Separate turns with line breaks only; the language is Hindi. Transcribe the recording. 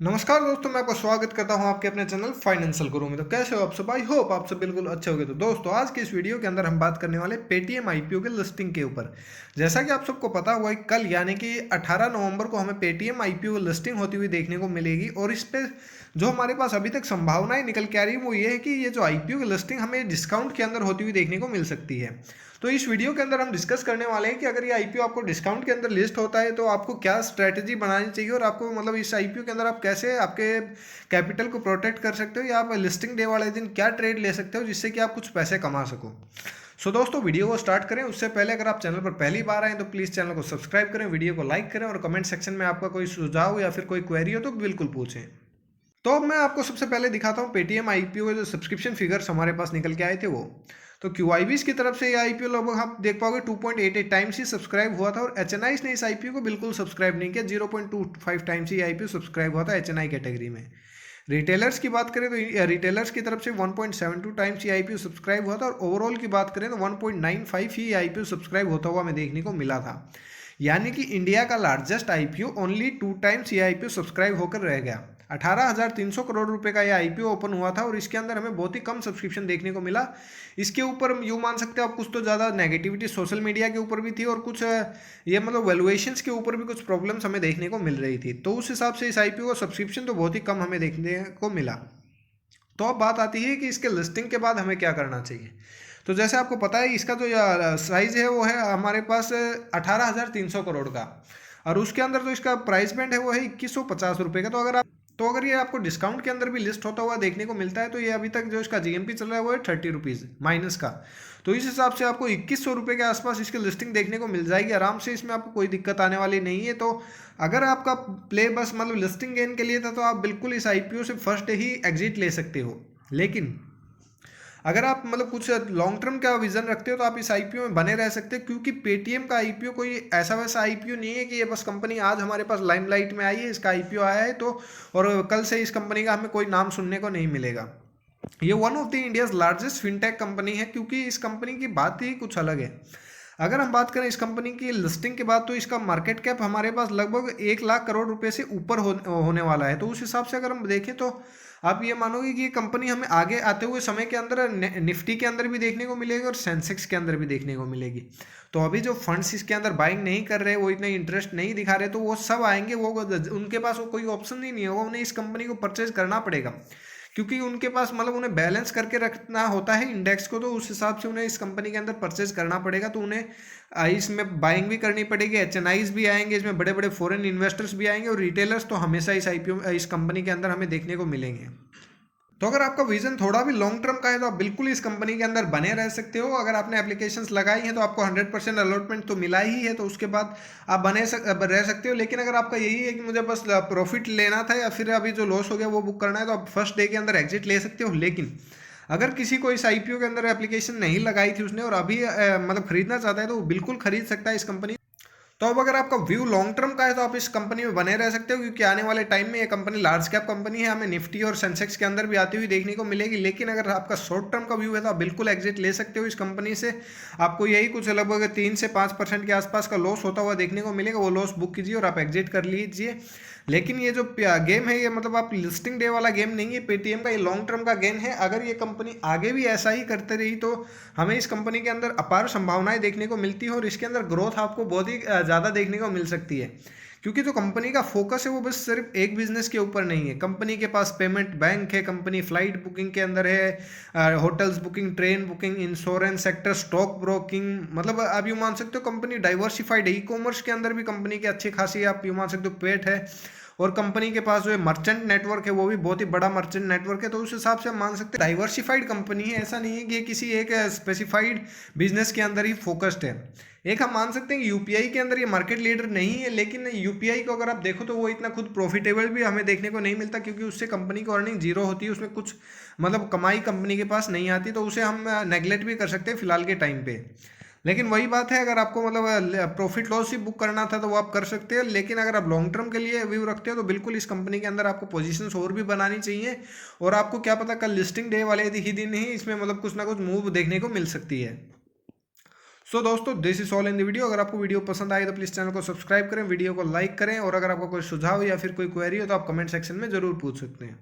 नमस्कार दोस्तों, मैं आपका स्वागत करता हूं आपके अपने चैनल फाइनेंशियल गुरु में। तो कैसे हो आप सब? आई होप आप सब बिल्कुल अच्छे होंगे। तो दोस्तों, आज के इस वीडियो के अंदर हम बात करने वाले पेटीएम आईपीओ के लिस्टिंग के ऊपर। जैसा कि आप सबको पता हुआ है, कल यानी कि 18 नवंबर को हमें पेटीएम आईपीओ लिस्टिंग होती हुई देखने को मिलेगी। और इस पे जो हमारे पास अभी तक संभावनाएं निकल के आ रही है वो ये है कि ये जो आईपीओ की लिस्टिंग हमें डिस्काउंट के अंदर होती हुई देखने को मिल सकती है। तो इस वीडियो के अंदर हम डिस्कस करने वाले हैं कि अगर ये आईपीओ आपको डिस्काउंट के अंदर लिस्ट होता है तो आपको क्या स्ट्रैटेजी बनानी चाहिए, और आपको मतलब इस आईपीओ के अंदर आप कैसे आपके कैपिटल को प्रोटेक्ट कर सकते हो, या आप लिस्टिंग डे वाले दिन क्या ट्रेड ले सकते हो जिससे कि आप कुछ पैसे कमा सको। सो दोस्तों, वीडियो को स्टार्ट करें उससे पहले अगर आप चैनल पर पहली बार आए तो प्लीज़ चैनल को सब्सक्राइब करें, वीडियो को लाइक करें, और कमेंट सेक्शन में आपका कोई सुझाव या फिर कोई क्वेरी हो तो बिल्कुल पूछें। तो अब मैं आपको सबसे पहले दिखाता हूँ पेटीएम आईपीओ के जो सब्सक्रिप्शन फिगर्स हमारे पास निकल के आए थे वो। तो क्यूआईबीज की तरफ से ये आईपीओ लगभग आप देख पाओगे 2.88 टाइम्स ही सब्सक्राइब हुआ था, और एचएनआईज ने इस आईपीओ को बिल्कुल सब्सक्राइब नहीं किया। 0.25 टाइम्स ही आईपीओ सब्सक्राइब हुआ था एचएनआई कैटेगरी में। रिटेलर्स की बात करें तो रिटेलर्स की तरफ से 1.72 टाइम्स ही आईपीओ सब्सक्राइब हुआ था, और ओवरऑल की बात करें तो 1.95 ही आईपीओ सब्सक्राइब होता हुआ हमें देखने को मिला था। यानी कि इंडिया का लार्जेस्ट आईपीओ ओनली 2 टाइम्स ये आईपीओ सब्सक्राइब होकर रह गया। 18,300 करोड़ रुपए का ये आईपीओ ओपन हुआ था, और इसके अंदर हमें बहुत ही कम सब्सक्रिप्शन देखने को मिला। इसके ऊपर यूँ मान सकते हो आप, कुछ तो ज़्यादा नेगेटिविटी सोशल मीडिया के ऊपर भी थी, और कुछ ये मतलब वैल्यूएशंस के ऊपर भी कुछ प्रॉब्लम्स हमें देखने को मिल रही थी। तो उस हिसाब से इस आईपीओ का सब्सक्रिप्शन तो बहुत ही कम हमें देखने को मिला। तो अब बात आती है कि इसके लिस्टिंग के बाद हमें क्या करना चाहिए। तो जैसे आपको पता है, इसका जो साइज है वो है हमारे पास 18,300 करोड़ का, और उसके अंदर जो इसका प्राइस बैंड है वो है 2150 रुपये का। तो अगर ये आपको डिस्काउंट के अंदर भी लिस्ट होता हुआ देखने को मिलता है तो ये अभी तक जो इसका जीएमपी चल रहा है वो है 30 रुपीज़ माइनस का। तो इस हिसाब से आपको 2100 रुपये के आसपास इसकी लिस्टिंग देखने को मिल जाएगी आराम से। इसमें आपको कोई दिक्कत आने वाली नहीं है। तो अगर आपका प्ले बस मतलब लिस्टिंग गेन के लिए था तो आप बिल्कुल इस आईपीओ से फर्स्ट ही एग्जिट ले सकते हो। लेकिन अगर आप मतलब कुछ लॉन्ग टर्म का विजन रखते हो तो आप इस आईपीओ में बने रह सकते हो, क्योंकि पेटीएम का आईपीओ कोई ऐसा वैसा आईपीओ नहीं है कि ये बस कंपनी आज हमारे पास लाइमलाइट में आई है, इसका आईपीओ आया है तो और कल से इस कंपनी का हमें कोई नाम सुनने को नहीं मिलेगा। ये one of the India's largest fintech company है, क्योंकि इस कंपनी की बात ही कुछ अलग है। अगर हम बात करें इस कंपनी की लिस्टिंग के बाद तो इसका मार्केट कैप हमारे पास लगभग 1 लाख करोड़ रुपए से ऊपर होने वाला है। तो उस हिसाब से अगर हम देखें तो आप ये मानोगे कि ये कंपनी हमें आगे आते हुए समय के अंदर निफ्टी के अंदर भी देखने को मिलेगी और सेंसेक्स के अंदर भी देखने को मिलेगी। तो अभी जो फंड्स इसके अंदर बाइंग नहीं कर रहे, वो इतना इंटरेस्ट नहीं दिखा रहे, तो वो सब आएंगे। वो उनके पास वो कोई ऑप्शन ही नहीं होगा, उन्हें इस कंपनी को परचेज करना पड़ेगा, क्योंकि उनके पास मतलब उन्हें बैलेंस करके रखना होता है इंडेक्स को। तो उस हिसाब से उन्हें इस कंपनी के अंदर परचेज करना पड़ेगा। तो उन्हें इसमें बाइंग भी करनी पड़ेगी, एचएनआईज भी आएंगे, इसमें बड़े बड़े फॉरेन इन्वेस्टर्स भी आएंगे, और रिटेलर्स तो हमेशा इस आईपीओ इस कंपनी के अंदर हमें देखने को मिलेंगे। तो अगर आपका विजन थोड़ा भी लॉन्ग टर्म का है तो आप बिल्कुल इस कंपनी के अंदर बने रह सकते हो। अगर आपने एप्लीकेशंस लगाई हैं तो आपको 100% अलॉटमेंट तो मिला ही है, तो उसके बाद आप रह सकते हो। लेकिन अगर आपका यही है कि मुझे बस प्रॉफिट लेना था या फिर अभी जो लॉस हो गया वो बुक करना है, तो आप फर्स्ट डे के अंदर एग्जिट ले सकते हो। लेकिन अगर किसी को इस आईपीओ के अंदर एप्लीकेशन नहीं लगाई थी उसने, और अभी मतलब खरीदना चाहता है, तो वो बिल्कुल खरीद सकता है इस कंपनी। तो अब अगर आपका व्यू लॉन्ग टर्म का है तो आप इस कंपनी में बने रह सकते हो, क्योंकि आने वाले टाइम में ये कंपनी लार्ज कैप कंपनी है, हमें निफ्टी और सेंसेक्स के अंदर भी आती हुई देखने को मिलेगी। लेकिन अगर आपका शॉर्ट टर्म का व्यू है तो आप बिल्कुल एग्जिट ले सकते हो इस कंपनी से। आपको यही कुछ लगभग 3 से 5% के आसपास का लॉस होता हुआ देखने को मिलेगा, वो लॉस बुक कीजिए और आप एग्जिट कर लीजिए। लेकिन ये जो गेम है ये मतलब आप लिस्टिंग डे वाला गेम नहीं है पेटीएम का, ये लॉन्ग टर्म का गेम है। अगर ये कंपनी आगे भी ऐसा ही करते रही तो हमें इस कंपनी के अंदर अपार संभावनाएं देखने को मिलती है, और इसके अंदर ग्रोथ आपको बहुत ही ज़्यादा देखने को मिल सकती है। क्योंकि जो कंपनी का फोकस है वो बस सिर्फ एक बिजनेस के ऊपर नहीं है। कंपनी के पास पेमेंट बैंक है, कंपनी फ्लाइट बुकिंग के अंदर है, hotels booking, train booking, insurance sector, stock broking, मतलब आप यूँ मान सकते हो कंपनी डाइवर्सिफाइड है। ई कॉमर्स के अंदर भी कंपनी की अच्छी खासी आप यूँ मान सकते हो पेट है। और कंपनी के पास जो है मर्चेंट नेटवर्क है वो भी बहुत ही बड़ा मर्चेंट नेटवर्क है। तो उस हिसाब से हम मान सकते हैं डाइवर्सिफाइड कंपनी है, ऐसा नहीं है कि ये किसी एक स्पेसिफाइड बिजनेस के अंदर ही फोकस्ड है। एक हम मान सकते हैं कि यूपीआई के अंदर ये मार्केट लीडर नहीं है, लेकिन यूपीआई को अगर आप देखो तो वो इतना खुद प्रॉफिटेबल भी हमें देखने को नहीं मिलता, क्योंकि उससे कंपनी की अर्निंग जीरो होती है, उसमें कुछ मतलब कमाई कंपनी के पास नहीं आती। तो उसे हम नेगलेक्ट भी कर सकते हैं फिलहाल के टाइम पे। लेकिन वही बात है, अगर आपको मतलब प्रॉफिट लॉस ही बुक करना था तो वो आप कर सकते हैं। लेकिन अगर आप लॉन्ग टर्म के लिए व्यू रखते हो तो बिल्कुल इस कंपनी के अंदर आपको पोजीशंस और भी बनानी चाहिए। और आपको क्या पता कल लिस्टिंग डे वाले ही दिन ही इसमें मतलब कुछ ना कुछ मूव देखने को मिल सकती है। सो दोस्तों this is all in the video. अगर आपको वीडियो पसंद आए तो प्लीज़ चैनल को सब्सक्राइब करें, वीडियो को लाइक करें, और अगर आपको कोई सुझाव या फिर कोई क्वेरी हो तो आप कमेंट सेक्शन में जरूर पूछ सकते हैं।